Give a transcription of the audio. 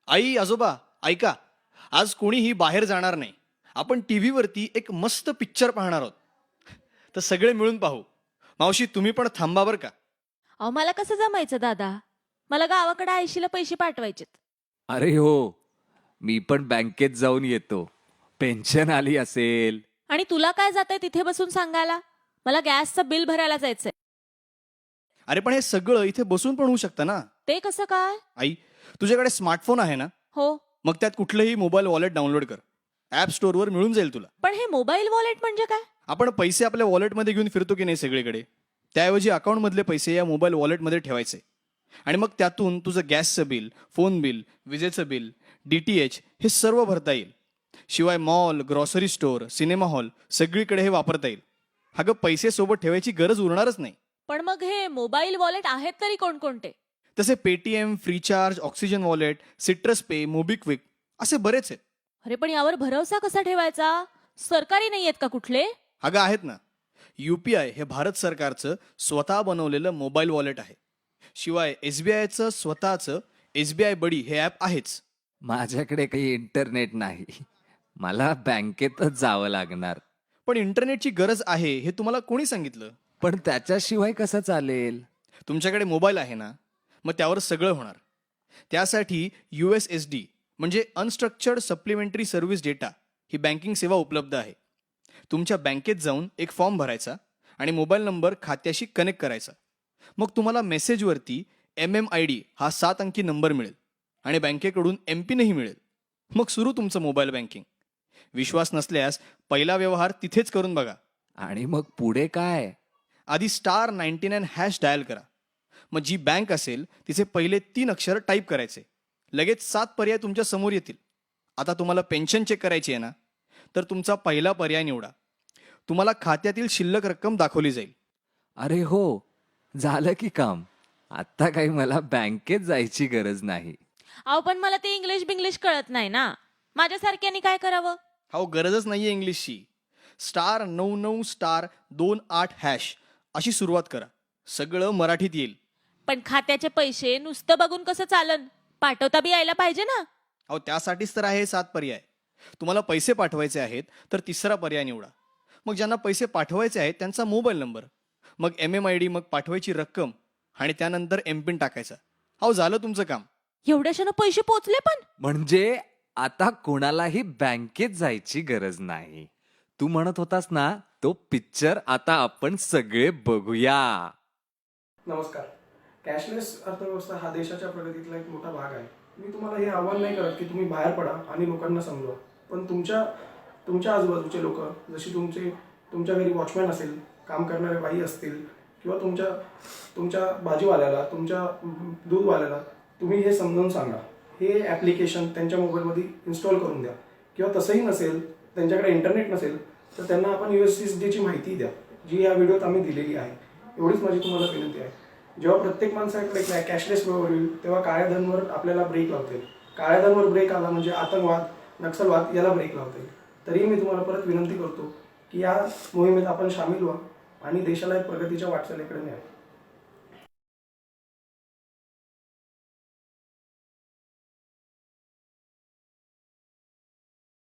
आई आजोबा ऐका, आज कोणीही बाहेर जाणार नाही. आपण टी व्हीवरती एक मस्त पिक्चर पाहणार आहोत. तर सगळे मिळून पाहू. मावशी तुम्ही पण थांबा बरं का. अहो मला कसं जमायचं दादा? मला गावाकडे आयशीला पैसे पाठवायचेत. अरे हो, मी पण बँकेत जाऊन येतो. पेन्शन आली असेल. आणि तुला काय जातंय तिथे बसून सांगायला? मला गॅसचं बिल भरायला जायचंय. अरे पण हे सगळं इथे बसून पण होऊ शकतं ना. ते कसं काय? आई तुझ्याकडे स्मार्टफोन आहे ना, हो, मग त्यात कुठलंही मोबाईल वॉलेट डाउनलोड कर. ॲप स्टोअरवर मिळून जाईल तुला. पण हे मोबाईल वॉलेट म्हणजे काय? आपण पैसे आपल्या वॉलेटमध्ये घेऊन फिरतो की नाही सगळीकडे, त्याऐवजी अकाउंटमधले पैसे या मोबाईल वॉलेटमध्ये ठेवायचे. आणि मग त्यातून तुझं गॅसचं बिल, फोन बिल, विजेचं बिल, DTH हे सर्व भरता येईल. शिवाय mall, grocery store, cinema hall सगळीकडे हे वापरता येईल. अगं पैसे सोबत ठेवायची गरज उरणारच नाही. पण मग हे मोबाईल वॉलेट आहेत तरी कोणकोणते? तसे Paytm, Freecharge, Oxygen wallet, Citrus pay, MobiKwik असे बरेच आहेत. अरे पण यावर भरोसा कसा ठेवायचा? सरकारी नाही आहेत का कुठले? अगं आहेत ना. UPI हे भारत सरकारचं स्वतः बनवलेलं मोबाईल वॉलेट आहे. शिवाय SBIचं स्वतःचं SBI बडी हे ॲप आहेच. माझ्याकडे काही इंटरनेट नाही. मला बँकेतच जावं लागणार. पण इंटरनेटची गरज आहे हे तुम्हाला कोणी सांगितलं? पण त्याच्याशिवाय कसं चालेल? तुमच्याकडे मोबाईल आहे ना, मग त्यावर सगळं होणार. त्यासाठी USSD म्हणजे अनस्ट्रक्चर्ड सप्लिमेंटरी सर्व्हिस डेटा ही बँकिंग सेवा उपलब्ध आहे. तुमच्या बँकेत जाऊन एक फॉर्म भरायचा आणि मोबाईल नंबर खात्याशी कनेक्ट करायचा. मग तुम्हाला मेसेजवरती MMID हा 7 अंकी नंबर मिळेल आणि बँकेकडून MPINही मिळेल. मग सुरू तुमचं मोबाईल बँकिंग. विश्वास नसल्यास पहिला व्यवहार तिथेच करून बघा. आणि मग पुढे काय? आधी *99# डायल करा. मग जी बँक असेल तिचे पहिले 3 अक्षर टाईप करायचे. लगेच 7 पर्याय तुमच्या समोर येतील. आता तुम्हाला पेन्शन चेक करायची आहे ना, तर तुमचा पहिला पर्याय निवडा. तुम्हाला खात्यातील शिल्लक रक्कम दाखवली जाईल. अरे हो, झालं की काम. आता काही मला बँकेत जायची गरज नाही. अहो पण मला ते इंग्लिश बिंग्लिश कळत नाही ना. माझ्यासारख्याने काय करावं? हो गरजच नाहीये इंग्लिशची. *99*28# अशी सुरुवात करा. सगळं मराठीत येईल. पण खात्याचे पैसे नुसतं बघून कसं चालन? पाठवता बी यायला पाहिजे ना. अहो त्यासाठीच तर आहे 7 पर्याय. तुम्हाला पैसे पाठवायचे आहेत तर तिसरा पर्याय निवडा. मग ज्यांना पैसे पाठवायचे आहेत त्यांचा मोबाईल नंबर, मग MMID, मग पाठवायची रक्कम आणि त्यानंतर MPIN टाकायचा. अहो झालं तुमचं काम. एवढ्याशानं पैसे पोचले पण? म्हणजे आता कोणालाही बँकेत जायची गरज नाही. तू म्हणत होतास ना, तो पिक्चर आता आपण सगळे बघूया. नमस्कार. कॅशलेस अर्थव्यवस्था हा देशाच्या प्रगतीतला एक मोठा भाग आहे. मी तुम्हाला हे आव्हान नाही करत की तुम्ही बाहेर पडा आणि लोकांना समजवा. पण तुमच्या आजूबाजूचे लोक, जशी तुमच्या घरी वॉचमॅन असेल, काम करणारे बाई असतील किंवा तुमच्या भाजीवाल्याला, तुमच्या दूधवाल्याला तुम्ही हे समजावून सांगा. हे ॲप्लिकेशन त्यांच्या मोबाईलमध्ये इन्स्टॉल करून द्या. किंवा तसंही नसेल, त्यांच्याकडे इंटरनेट नसेल, तर त्यांना आपण USSDची माहिती द्या, जी या व्हिडिओत आम्ही दिलेली आहे. एवढीच माझी तुम्हाला विनंती आहे. जेव्हा प्रत्येक माणसाकडे कॅशलेस व्यवहार होईल तेव्हा काळ्या धनवर आपल्याला ब्रेक लावता येईल. काळ्या धनवर ब्रेक आला म्हणजे आतंकवाद, नक्षलवाद याला ब्रेक लावता येईल. तरीही मी तुम्हाला परत विनंती करतो की या मोहिमेत आपण सामील व्हा आणि देशाला एक प्रगतीच्या वाटचालीकडे न्या.